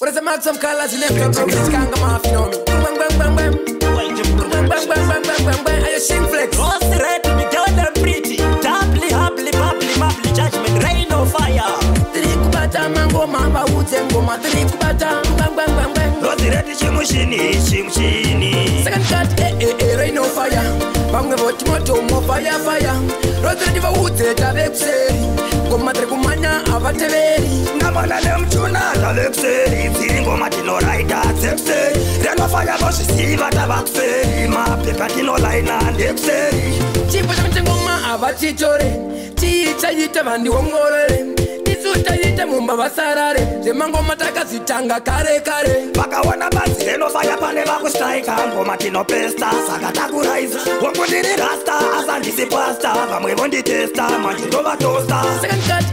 What is the max of colors in them from this gang of mafia? Bang bang bang bang. Bang bang bang bang bang bang bang. Are you sing flex? Rose red, me girl them pretty. Doubly, happily, bubbly, bubbly, judgment, rain or fire. Trikubata mango mamba utengoma. Trikubata bang bang bang bang. Rose red, chimushini, chimushini. Second cut, rain or fire. Bang about moto, more fire, fire. Rose red, diva ute, tabexeri. Goma trekumanya, avateveri. Namana dem tuna, tabexeri. Ziringo matino raida, sepseri. Reno fire, boshi siva, tabexeri. Ma pepatino laina, depseri. Chipo chamchengoma, avatichore. Chicha yite vandi wongorere. Isuta yite mumba vasarare. Zemangoma takazitanga kare kare. Baka wana basi, reno fire pane baku strike. Ngoma tino pesta, sakata kuraiza. Wangundiri rasta, asandisi pasta. Vamwe bondi testa, manjirova tosta. Second cut,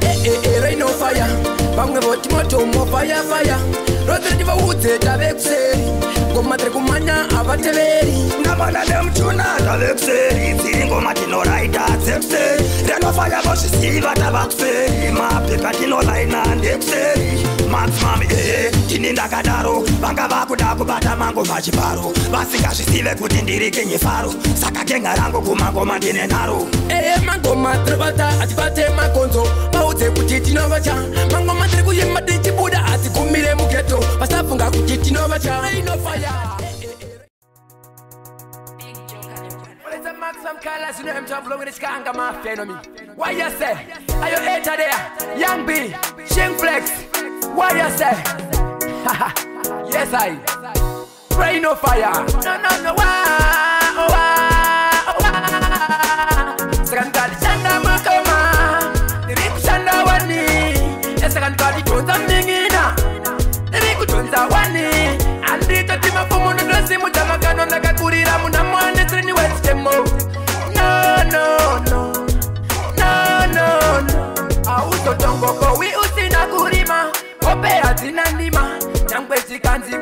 rain or fire. Bangwe boti moto, more fire, fire. Rose diva ute, tabexeri. Goma trekumanya, avateveri. Namana dem tuna, tabexeri. Ziringo matino raida, sepseri. Reno fire boshi siva, tabexeri. Ma pepatino laina, depseri. Max mami, tininda kadaro. Banga bakuda kubata mango machiparo. Basika shisive kutindiri kenye faro. Saka kenga rango kumango mandine naro. Mango matrabata, atibate makonzo. Paute kutitino vacha. Mango matre kuyema dinchi buda. Ati kumire muketo. Pasafunga kutitino vacha. Rain or fire. What is the max of colors? You know I'm traveling with this gang of mafia, you know me. Why you say? Are you hater there? Young B, Shing Flex. Why you say? Yes, I. Rain or fire. No, wah. Second call, Shanda Makoma. The Rip Shanda Wani. The second call, Jones and Mingina. The Riku Jones are Wani. And the Tatima Fumu, the Glassy Mutamaka, on the Kakuri Ramuna, and the Trini West Demo. No. Auto Tongo, we Usina Kurima. Ope Atina Lima. Young Betsy Kanzi.